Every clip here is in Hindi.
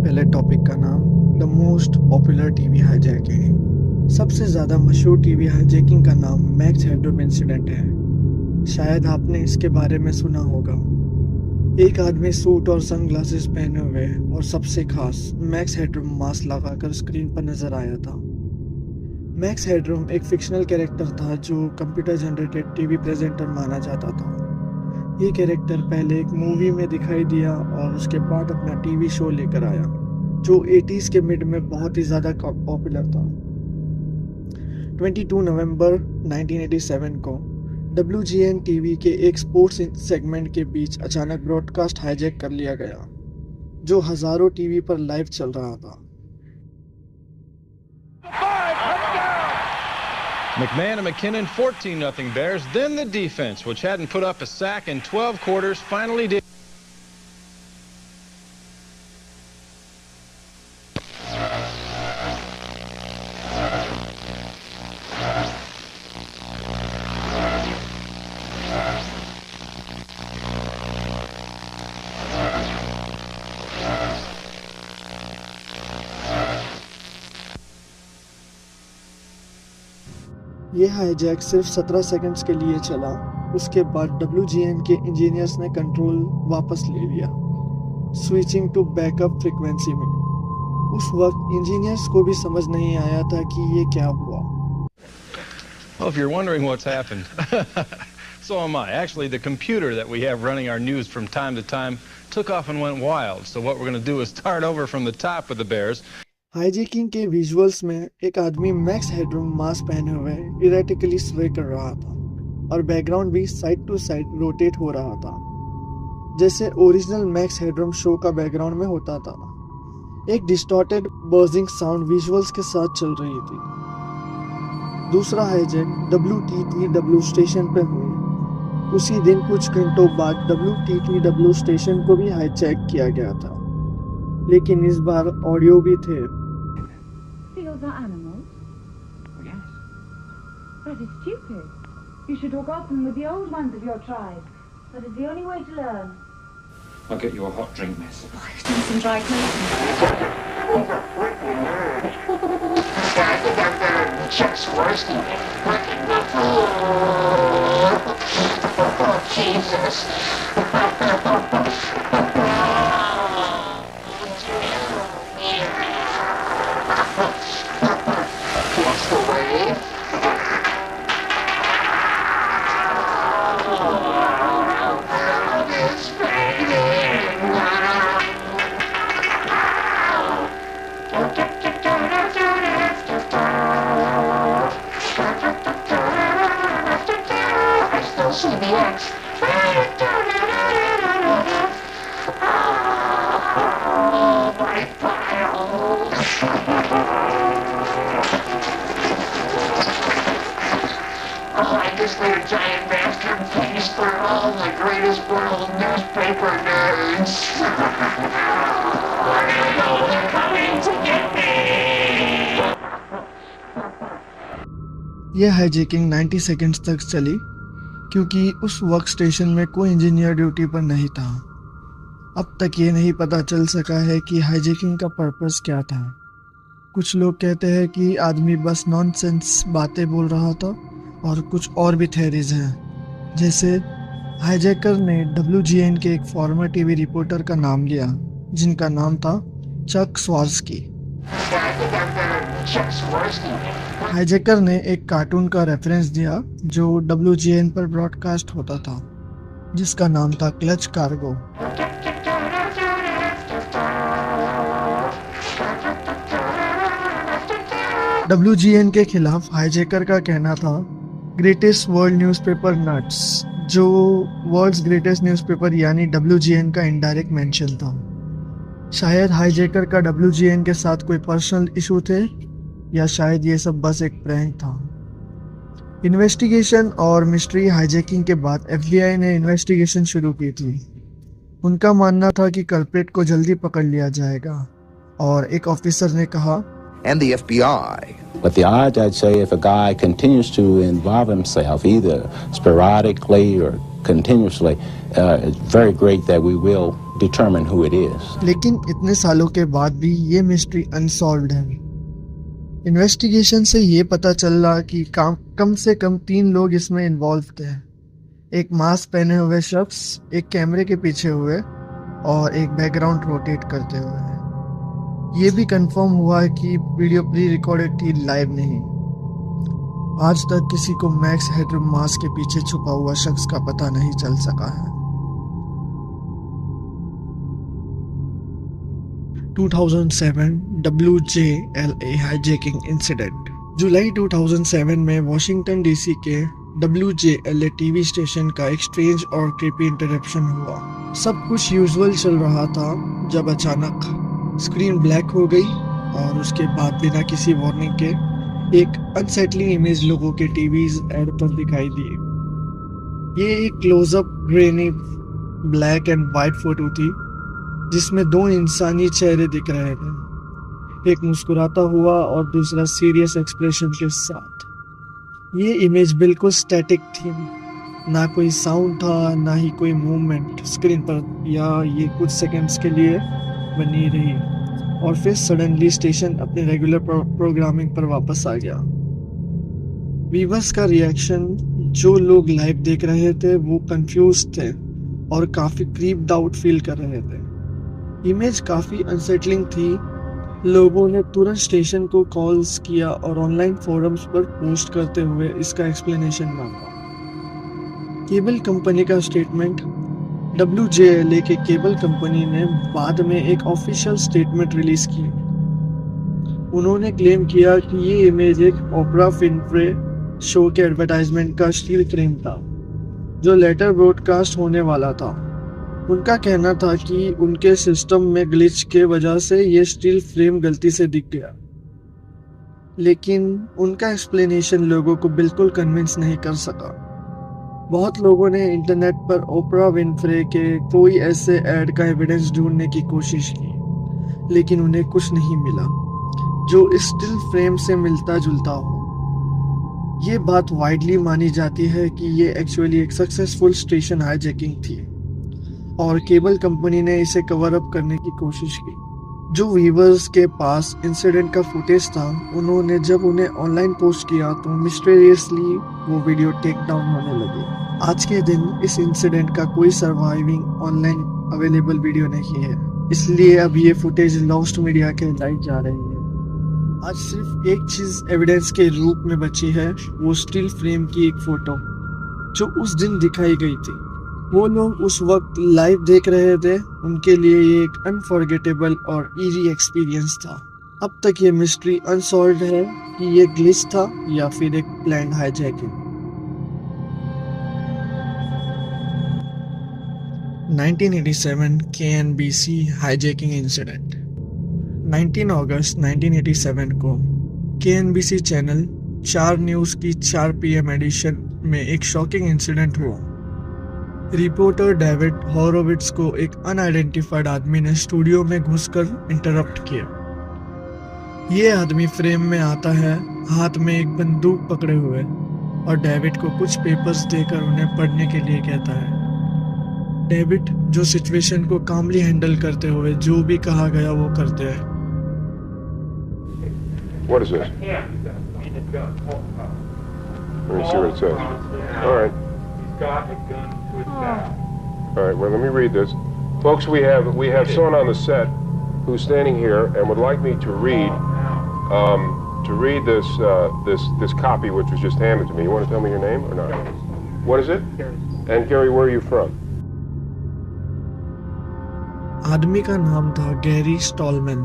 पहले टॉपिक का नाम the most popular TV hijacking. सबसे ज़्यादा मशहूर टीवी हाईजैकिंग का नाम मैक्स हेडरूम इंसिडेंट है। शायद आपने इसके बारे में सुना होगा। एक आदमी सूट और सनग्लासेस पहने हुए और सबसे खास मैक्स हेडरूम मास्क लगाकर स्क्रीन पर नजर आया था। मैक्स हेडरूम एक फिक्शनल कैरेक्टर था जो कंप्यूटर जनरेटेड टीवी प्रेजेंटर माना जाता था। ये कैरेक्टर पहले एक मूवी में दिखाई दिया और उसके बाद अपना टीवी शो लेकर आया जो 80s के मिड में बहुत ही ज़्यादा पॉपुलर था। 22 नवंबर 1987 को WGN टीवी के एक स्पोर्ट्स सेगमेंट के बीच अचानक ब्रॉडकास्ट हाईजैक कर लिया गया जो हज़ारों टीवी पर लाइव चल रहा था। McMahon and McKinnon 14-0 Bears. Then the defense, which hadn't put up a sack in 12 quarters, finally did. ये हाईजैक सिर्फ 17 सेकंड्स के लिए चला। उसके बाद WGN के इंजीनियर्स ने कंट्रोल वापस ले लिया, स्विचिंग टू बैकअप फ्रीक्वेंसी में। उस वक्त इंजीनियर्स को भी समझ नहीं आया था कि ये क्या हुआ। Well, if you're wondering what's happened, so am I. Actually, the computer that we have running our news from time to time took off and went wild. So what we're going to do is start over from the top with the Bears. Hijacking के विजुअल्स में एक आदमी मैक्स हेडरूम मास्क पहने हुए इरेटिकली स्वे कर रहा था और बैकग्राउंड भी साइड टू साइड रोटेट हो रहा था जैसे ओरिजिनल मैक्स हेडरूम शो का बैकग्राउंड में होता था। एक डिस्टॉर्टेड बर्जिंग साउंड विजुअल्स के साथ चल रही थी। दूसरा हाईजैक WTTW स्टेशन पे हुई। उसी दिन कुछ घंटों बाद WTTW स्टेशन को भी हाईजैक किया गया था, लेकिन इस बार ऑडियो भी थे। Seals are animals? Yes. That is stupid. You should talk often with the old ones of your tribe. That is the only way to learn. I'll get you a hot drink, miss. Need some dry clothing. Chuck's roasting. Jesus. What's the way? It's fading. I still see the X. Oh, my files. I just made a giant masterpiece for all the greatest world newspaper nerds. They're coming to get me. यह हाईजैकिंग 90 सेकंड्स तक चली क्योंकि उस वर्क स्टेशन में कोई इंजीनियर ड्यूटी पर नहीं था। अब तक ये नहीं पता चल सका है कि हाईजैकिंग का पर्पस क्या था। कुछ लोग कहते हैं कि आदमी बस नॉनसेंस बातें बोल रहा था और कुछ और भी थ्योरीज हैं, जैसे हाईजैकर ने WGN के एक फॉर्मर टीवी रिपोर्टर का नाम लिया जिनका नाम था चक स्वार्स्की। हाईजैकर ने एक कार्टून का रेफरेंस दिया जो WGN पर ब्रॉडकास्ट होता था जिसका नाम था क्लच कार्गो। WGN के खिलाफ हाईजैकर का कहना था ग्रेटेस्ट वर्ल्ड न्यूज़पेपर नट्स, जो वर्ल्ड्स ग्रेटेस्ट न्यूज़पेपर यानी WGN का इनडायरेक्ट मेंशन था। शायद हाईजैकर का WGN के साथ कोई पर्सनल इशू थे या शायद ये सब बस एक प्रैंक था। इन्वेस्टिगेशन और मिस्ट्री हाईजैकिंग के बाद FBI ने इन्वेस्टिगेशन शुरू की थी। उनका मानना था कि कल्प्रिट को जल्दी पकड़ लिया जाएगा और एक ऑफिसर ने कहा and the FBI. But the odds, I'd say, if a guy continues to involve himself either sporadically or continuously, it's very great that we will determine who it is. लेकिन इतने सालों के बाद भी ये मिस्ट्री अनसॉल्व्ड है। इन्वेस्टिगेशन से ये पता चल रहा कि कम से कम 3 लोग इसमें इन्वॉल्व थे। एक मास्क पहने हुए शख्स, एक कैमरे के पीछे हुए और एक बैकग्राउंड रोटेट करते हुए। ये भी कंफर्म हुआ है कि वीडियो प्री रिकॉर्डेड थी, लाइव नहीं। आज तक किसी को मैक्स हेडरूम मास्क के पीछे छुपा हुआ शख्स का पता नहीं चल सका है। 2007 WJLA हाईजैकिंग इंसिडेंट। जुलाई 2007 में वॉशिंगटन डीसी के WJLA टीवी स्टेशन का एक स्ट्रेंज और क्रीपी इंटरप्शन हुआ। सब कुछ यूजुअल चल रहा था जब अचानक स्क्रीन ब्लैक हो गई और उसके बाद बिना किसी वार्निंग के एक अनसेटलिंग इमेज लोगों के टीवीज एड पर दिखाई दी। ये एक closeup grainy black and white photo थी जिसमें 2 इंसानी चेहरे दिख रहे थे, एक मुस्कुराता हुआ और दूसरा सीरियस एक्सप्रेशन के साथ। ये इमेज बिल्कुल स्टैटिक थी, ना कोई साउंड था ना ही कोई मूवमेंट स्क्रीन पर, या ये कुछ सेकंड्स के लिए बनी रही और फिर सडनली स्टेशन अपने रेगुलर प्रोग्रामिंग पर वापस आ गया। व्यूअर्स का रिएक्शन, जो लोग लाइव देख रहे थे वो कंफ्यूज थे और काफी क्रीप्ड आउट फील कर रहे थे। इमेज काफी अनसेटलिंग थी। लोगों ने तुरंत स्टेशन को कॉल्स किया और ऑनलाइन फोरम्स पर पोस्ट करते हुए इसका एक्सप्लेनेशन मांगा। केबल कंपनी का स्टेटमेंट। WJLA के केबल कंपनी ने बाद में एक ऑफिशियल स्टेटमेंट रिलीज की। उन्होंने क्लेम किया कि ये इमेज एक ओपरा विनफ्रे शो के एडवर्टाइजमेंट का स्टील फ्रेम था जो लेटर ब्रॉडकास्ट होने वाला था। उनका कहना था कि उनके सिस्टम में ग्लिच के वजह से ये स्टील फ्रेम गलती से दिख गया, लेकिन उनका एक्सप्लेनेशन लोगों को बिल्कुल कन्विंस नहीं कर सका। बहुत लोगों ने इंटरनेट पर ओपरा विनफ्रे के कोई ऐसे ऐड का एविडेंस ढूंढने की कोशिश की, लेकिन उन्हें कुछ नहीं मिला जो इस स्टील फ्रेम से मिलता जुलता हो। ये बात वाइडली मानी जाती है कि ये एक्चुअली एक सक्सेसफुल स्टेशन हाईजैकिंग थी और केबल कंपनी ने इसे कवर अप करने की कोशिश की। जो व्यूअर्स के पास इंसिडेंट का फुटेज था, उन्होंने जब उन्हें ऑनलाइन पोस्ट किया तो मिस्टीरियसली वो वीडियो टेक डाउन होने लगे। आज के दिन इस इंसिडेंट का कोई सर्वाइविंग ऑनलाइन अवेलेबल वीडियो नहीं है, इसलिए अब ये फुटेज लॉस्ट मीडिया के लाइट जा रही है। आज सिर्फ एक चीज एविडेंस के रूप में बची है, वो स्टील फ्रेम की एक फोटो जो उस दिन दिखाई गई थी। वो लोग उस वक्त लाइव देख रहे थे, उनके लिए ये एक अनफॉरगेटेबल और इजी एक्सपीरियंस था। अब तक ये मिस्ट्री अनसॉल्व्ड है कि ये ग्लिच था या फिर एक planned hijacking. 1987 KNBC hijacking incident. 19 अगस्त 1987 को KNBC चैनल 4 न्यूज़ की 4 PM एडिशन में एक शॉकिंग इंसिडेंट हुआ। रिपोर्टर डेविड हॉरोविट्स को एक अनआइडेंटिफाइड आदमी ने स्टूडियो में घुसकर इंटरप्ट किया। ये आदमी फ्रेम में आता है, हाथ में एक बंदूक पकड़े हुए, और डेविड को कुछ पेपर्स देकर उन्हें पढ़ने के लिए कहता है। डेविड, जो सिचुएशन को कामली हैंडल करते हुए जो भी कहा गया वो करते हैं। What is this? Let me see what it says. All right. Got a gun to his back. All right, well, let me read this. Folks, we have someone on the set who's standing here and would like me to read this copy which was just handed to me. You want to tell me your name or not? What is it? And Gary, where are you from? आदमी का नाम था गैरी स्टॉलमैन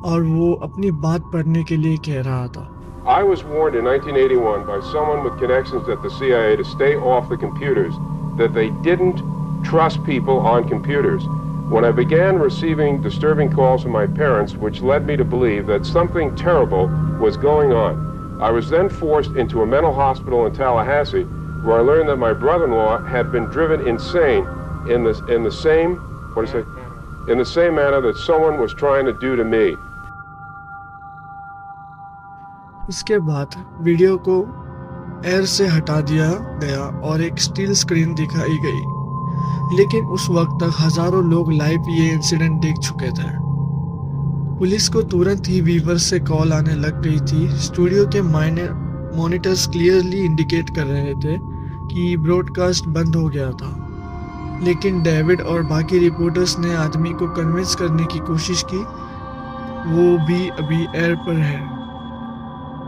और वो अपनी बात पढ़ने के लिए कह रहा था। I was warned in 1981 by someone with connections at the CIA to stay off the computers, that they didn't trust people on computers. When I began receiving disturbing calls from my parents, which led me to believe that something terrible was going on, I was then forced into a mental hospital in Tallahassee, where I learned that my brother-in-law had been driven insane in the same manner that someone was trying to do to me. उसके बाद वीडियो को एयर से हटा दिया गया और एक स्टील स्क्रीन दिखाई गई लेकिन उस वक्त तक हजारों लोग लाइव ये इंसिडेंट देख चुके थे। पुलिस को तुरंत ही वीवर से कॉल आने लग गई थी। स्टूडियो के मॉनिटर्स क्लियरली इंडिकेट कर रहे थे कि ब्रॉडकास्ट बंद हो गया था, लेकिन डेविड और बाकी रिपोर्टर्स ने आदमी को कन्विंस करने की कोशिश की वो भी अभी एयर पर है,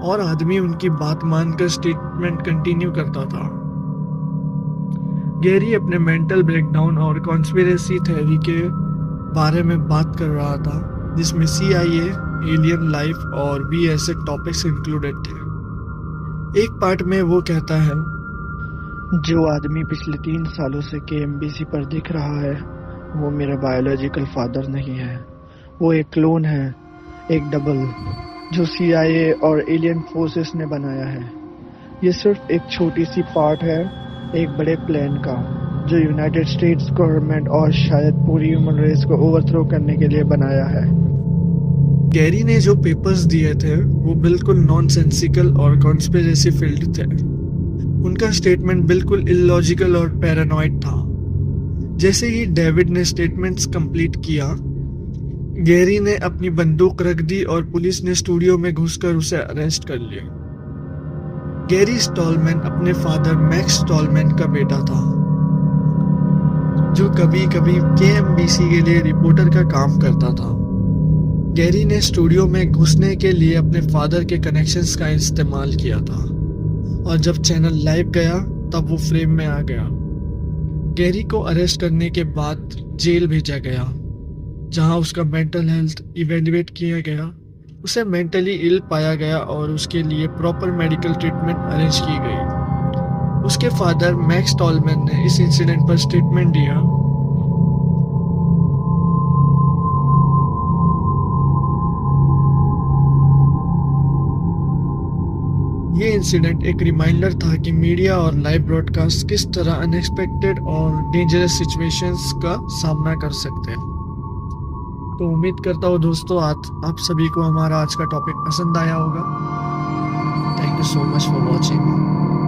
और आदमी उनकी बात मानकर स्टेटमेंट कंटिन्यू करता था। गैरी अपने मेंटल ब्रेकडाउन और कॉन्स्पिरेसी थ्योरी के बारे में बात कर रहा था, जिसमें CIA, एलियन लाइफ और भी ऐसे टॉपिक्स इंक्लूडेड थे। एक पार्ट में वो कहता है, जो आदमी पिछले 3 सालों से KMBC पर दिख रहा है वो मेरा बायोलॉजिकल फादर नहीं है, वो एक क्लोन है, एक डबल जो CIA और एलियन फोर्सेस ने बनाया है। ये सिर्फ एक छोटी सी पार्ट है एक बड़े प्लान का, जो यूनाइटेड स्टेट्स गवर्नमेंट और शायद पूरी ह्यूमन रेस को ओवरथ्रो करने के लिए बनाया है। गैरी ने जो पेपर्स दिए थे वो बिल्कुल नॉनसेंसिकल और कॉन्स्पिरेसी फील्ड थे। उनका स्टेटमेंट बिल्कुल इलॉजिकल और पैरानॉइड था। जैसे ही डेविड ने स्टेटमेंट्स कंप्लीट किया, गैरी ने अपनी बंदूक रख दी और पुलिस ने स्टूडियो में घुसकर उसे अरेस्ट कर लिया। गैरी स्टॉलमैन अपने फादर मैक्स स्टॉलमैन का बेटा था, जो कभी कभी KMBC के लिए रिपोर्टर का काम करता था। गैरी ने स्टूडियो में घुसने के लिए अपने फादर के कनेक्शंस का इस्तेमाल किया था, और जब चैनल लाइव गया तब वो फ्रेम में आ गया। गैरी को अरेस्ट करने के बाद जेल भेजा गया, जहां उसका मेंटल हेल्थ इवेल्युएट किया गया। उसे मेंटली इल पाया गया और उसके लिए प्रॉपर मेडिकल ट्रीटमेंट अरेंज की गई। उसके फादर मैक्स स्टॉलमैन ने इस इंसिडेंट पर स्टेटमेंट दिया। ये इंसिडेंट एक रिमाइंडर था कि मीडिया और लाइव ब्रॉडकास्ट किस तरह अनएक्सपेक्टेड और डेंजरस सिचुएशंस का सामना कर सकते हैं। तो उम्मीद करता हूँ दोस्तों आज आप सभी को हमारा आज का टॉपिक पसंद आया होगा। Thank you so much for watching.